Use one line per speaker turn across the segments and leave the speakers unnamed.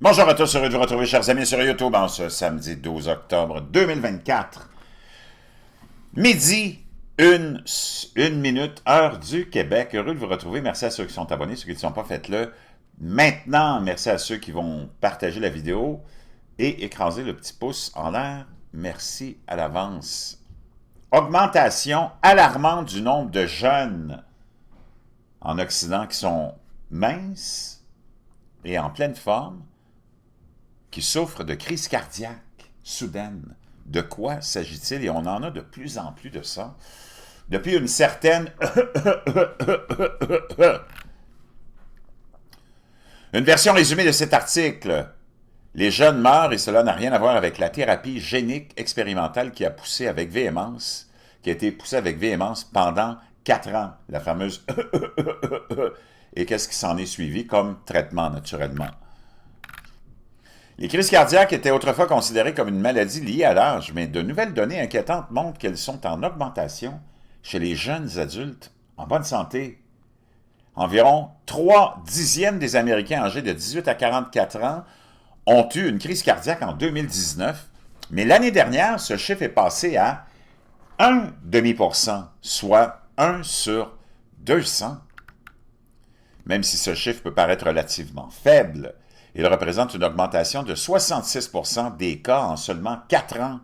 Bonjour à tous, heureux de vous retrouver, chers amis, sur YouTube en ce samedi 12 octobre 2024. Midi, une minute, heure du Québec. Heureux de vous retrouver. Merci à ceux qui sont abonnés, ceux qui ne sont pas, faites-le. Maintenant, merci à ceux qui vont partager la vidéo et écraser le petit pouce en l'air. Merci à l'avance. Augmentation alarmante du nombre de jeunes en Occident qui sont minces et en pleine forme, qui souffrent de crise cardiaque soudaine. De quoi s'agit-il? Et on en a de plus en plus de ça. Depuis une certaine... Une version résumée de cet article. Les jeunes meurent et cela n'a rien à voir avec la thérapie génique expérimentale qui a été poussée avec véhémence pendant 4 ans. La fameuse... Et qu'est-ce qui s'en est suivi comme traitement, naturellement? Les crises cardiaques étaient autrefois considérées comme une maladie liée à l'âge, mais de nouvelles données inquiétantes montrent qu'elles sont en augmentation chez les jeunes adultes en bonne santé. Environ 3/10 des Américains âgés de 18 à 44 ans ont eu une crise cardiaque en 2019, mais l'année dernière, ce chiffre est passé à 1,5%, soit 1 sur 200. Même si ce chiffre peut paraître relativement faible, il représente une augmentation de 66% des cas en seulement 4 ans,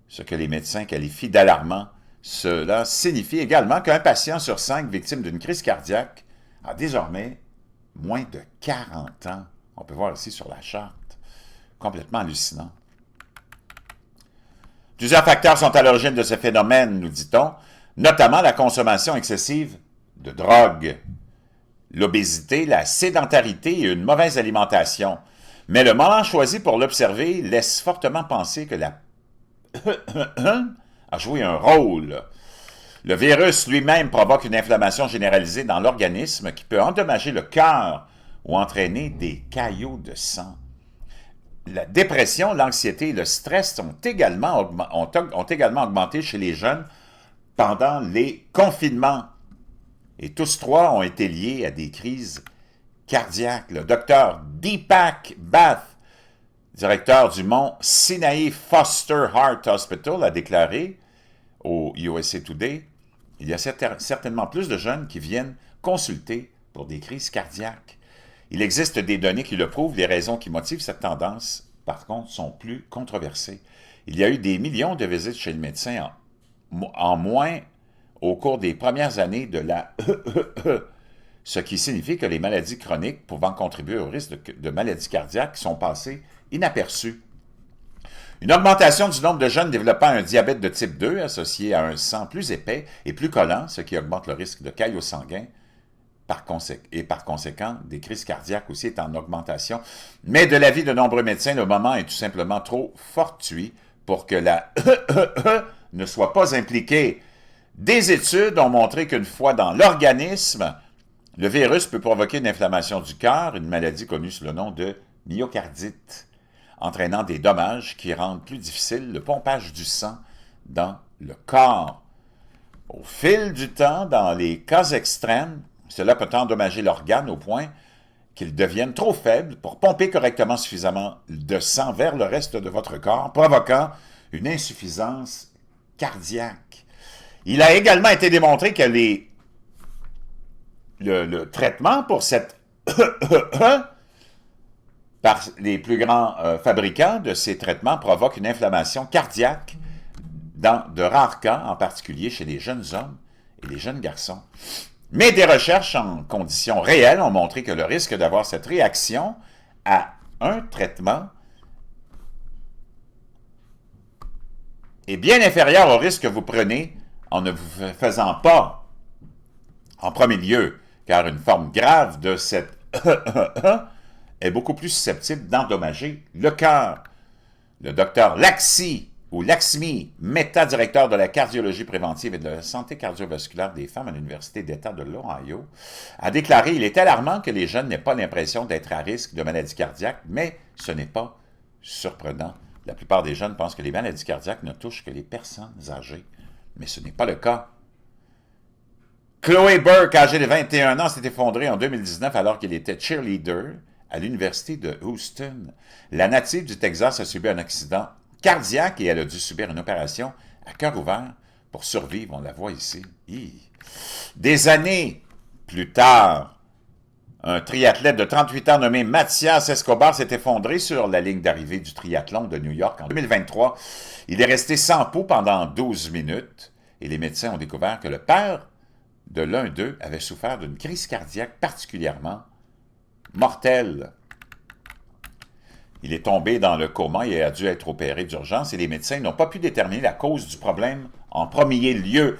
ce que les médecins qualifient d'alarmant. Cela signifie également qu'un patient sur 5 victime d'une crise cardiaque a désormais moins de 40 ans. On peut voir ici sur la charte. Complètement hallucinant. Plusieurs facteurs sont à l'origine de ce phénomène, nous dit-on, notamment la consommation excessive de drogue, l'obésité, la sédentarité et une mauvaise alimentation. Mais le moment choisi pour l'observer laisse fortement penser que la a joué un rôle. Le virus lui-même provoque une inflammation généralisée dans l'organisme qui peut endommager le cœur ou entraîner des caillots de sang. La dépression, l'anxiété et le stress ont également augmenté chez les jeunes pendant les confinements. Et tous trois ont été liés à des crises cardiaques. Le docteur Deepak Bath, directeur du Mont Sinai Foster Heart Hospital, a déclaré au USA Today, il y a certainement plus de jeunes qui viennent consulter pour des crises cardiaques. Il existe des données qui le prouvent. Les raisons qui motivent cette tendance, par contre, sont plus controversées. Il y a eu des millions de visites chez le médecin en moins au cours des premières années de la ce qui signifie que les maladies chroniques pouvant contribuer au risque de maladies cardiaques sont passées inaperçues. Une augmentation du nombre de jeunes développant un diabète de type 2 associé à un sang plus épais et plus collant, ce qui augmente le risque de caillots sanguins, par conséquent, des crises cardiaques aussi est en augmentation. Mais de l'avis de nombreux médecins, le moment est tout simplement trop fortuit pour que la ne soit pas impliquée. Des études ont montré qu'une fois dans l'organisme, le virus peut provoquer une inflammation du cœur, une maladie connue sous le nom de myocardite, entraînant des dommages qui rendent plus difficile le pompage du sang dans le corps. Au fil du temps, dans les cas extrêmes, cela peut endommager l'organe au point qu'il devienne trop faible pour pomper correctement suffisamment de sang vers le reste de votre corps, provoquant une insuffisance cardiaque. Il a également été démontré que le traitement pour cette par les plus grands fabricants de ces traitements provoque une inflammation cardiaque dans de rares cas, en particulier chez les jeunes hommes et les jeunes garçons. Mais des recherches en conditions réelles ont montré que le risque d'avoir cette réaction à un traitement est bien inférieur au risque que vous prenez en ne vous faisant pas, en premier lieu, car une forme grave de cette est beaucoup plus susceptible d'endommager le cœur. Le docteur Laxmi Mehta, directeur de la cardiologie préventive et de la santé cardiovasculaire des femmes à l'Université d'État de l'Ohio, a déclaré « Il est alarmant que les jeunes n'aient pas l'impression d'être à risque de maladies cardiaques, mais ce n'est pas surprenant. La plupart des jeunes pensent que les maladies cardiaques ne touchent que les personnes âgées, mais ce n'est pas le cas. » Chloé Burke, âgée de 21 ans, s'est effondrée en 2019 alors qu'elle était cheerleader à l'université de Houston. La native du Texas a subi un accident cardiaque et elle a dû subir une opération à cœur ouvert pour survivre. On la voit ici. Des années plus tard, un triathlète de 38 ans nommé Mathias Escobar s'est effondré sur la ligne d'arrivée du triathlon de New York en 2023. Il est resté sans peau pendant 12 minutes et les médecins ont découvert que le père de l'un d'eux avait souffert d'une crise cardiaque particulièrement mortelle. Il est tombé dans le coma et a dû être opéré d'urgence et les médecins n'ont pas pu déterminer la cause du problème en premier lieu.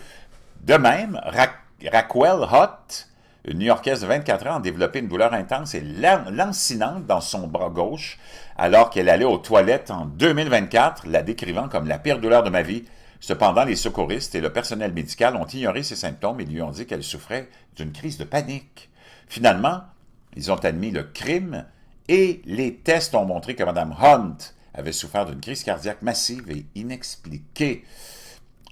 De même, Raquel Hutt, une New-Yorkaise de 24 ans, a développé une douleur intense et lancinante dans son bras gauche alors qu'elle allait aux toilettes en 2024, la décrivant comme la pire douleur de ma vie. Cependant, les secouristes et le personnel médical ont ignoré ses symptômes et lui ont dit qu'elle souffrait d'une crise de panique. Finalement, ils ont admis le crime et les tests ont montré que Mme Hunt avait souffert d'une crise cardiaque massive et inexpliquée.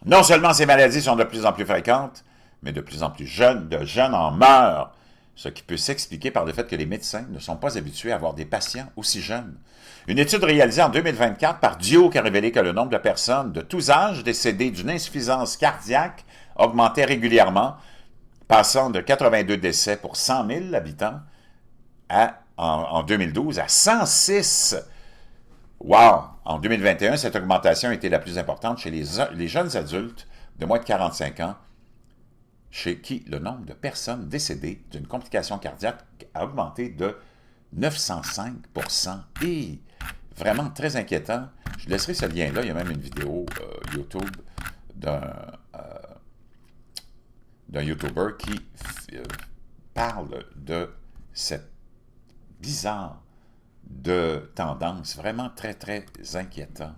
Non seulement ces maladies sont de plus en plus fréquentes, mais de plus en plus de jeunes en meurent, ce qui peut s'expliquer par le fait que les médecins ne sont pas habitués à avoir des patients aussi jeunes. Une étude réalisée en 2024 par Duke a révélé que le nombre de personnes de tous âges décédées d'une insuffisance cardiaque augmentait régulièrement, passant de 82 décès pour 100 000 habitants en 2012 à 106. Wow! En 2021, cette augmentation était la plus importante chez les jeunes adultes de moins de 45 ans, chez qui le nombre de personnes décédées d'une complication cardiaque a augmenté de 905%. Et vraiment très inquiétant. Je laisserai ce lien-là. Il y a même une vidéo YouTube d'un YouTuber qui parle de cette bizarre de tendance vraiment très, très inquiétant.